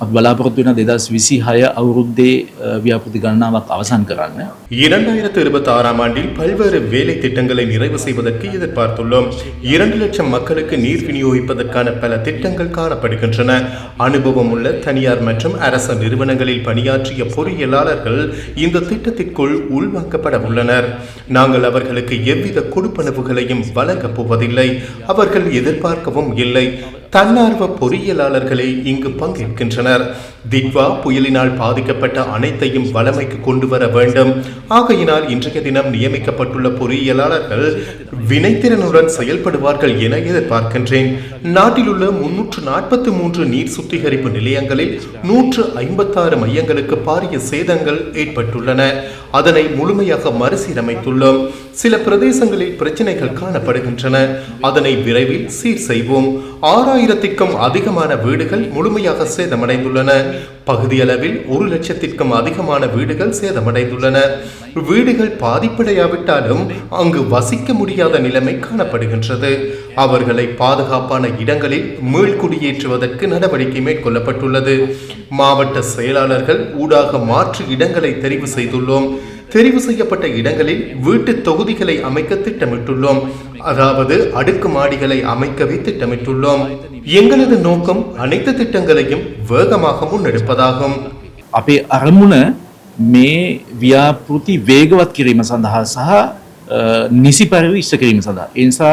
අපි බලාපොරොත්තු වෙන 2026 අවුරුද්දේ ව්‍යාපෘති ගණනාවක් අවසන් කරන්න. 2026ஆம் ஆண்டில் பல்வேறு வேலை திட்டங்களை நிறைவு செய்வதற்கு எதிர்பார்த்துள்ளோம். 2 லட்சம் மக்களுக்கு நீர் விநியோகிப்பதற்கான பல திட்டங்கள் காணப்படுகின்றன. அனுபவம் உள்ள தனியார் மற்றும் அரசு நிறுவனங்களில் பணியாற்றிய பொறியியலாளர்கள் இந்த திட்டத்திற்குள் உள்வாங்கப்பட உள்ளனர். நாங்கள் அவர்களுக்கு எவ்வித கொடுப்பனவுகளையும் வழங்கப் போவதில்லை. அவர்கள் எதிர்பார்க்கவும் இல்லை. தன்னார்வ பொறியியலாளர்களே இங்கு பங்கேற்கின்றனர். திட்வா புயலினால் பாதிக்கப்பட்ட அனைத்தையும் வளமைக்கு கொண்டு வர வேண்டும். ஆகையினால் இன்றைய தினம் நியமிக்கப்பட்டுள்ள பொறியியலாளர்கள் வினைத்திறனுடன் செயல்படுவார்கள் என எதிர்பார்க்கின்றேன். நாட்டில் உள்ள 343 நீர் சுத்திகரிப்பு நிலையங்களில் 156 மையங்களுக்கு பாரிய சேதங்கள் ஏற்பட்டுள்ளன. அதனை முழுமையாக மறுசீரமைத்துள்ளோம். சில பிரதேசங்களில் பிரச்சனைகள் காணப்படுகின்றன. அதனை விரைவில் சீர் செய்வோம். 6000க்கும் அதிகமான வீடுகள் முழுமையாக சேதமடைந்துள்ளன. பகுதியளவில் 1 லட்சத்திற்கும் அதிகமான வீடுகள் சேதமடைந்துள்ளன. வீடுகள் பாதிப்படையாவிட்டாலும் அங்கு வசிக்க முடியாத நிலைமை காணப்படுகின்றது. அவர்களை பாதுகாப்பான இடங்களில் மீள்குடியேற்றுவதற்கு நடவடிக்கை மேற்கொள்ளப்பட்டுள்ளது. மாவட்ட செயலாளர்கள் ஊடாக மாற்று இடங்களை தெரிவு செய்துள்ளோம். தெரிவு செய்யப்பட்ட இடங்களில் வீட்டு தொகுதிகளை அமைக்க திட்டமிட்டுள்ளோம். அதாவது அடுக்கு மாடிகளை அமைக்கவே திட்டமிட்டுள்ளோம். எங்களது நோக்கம் அனைத்து திட்டங்களையும் வேகமாக முன்னெடுப்பதாகும். අපේ අරමුණ මේ ව්‍යාපෘති වේගවත් කිරීම සඳහා සහ නිසි පරිදි ඉෂ්ට කිරීම සඳහා. ඒ නිසා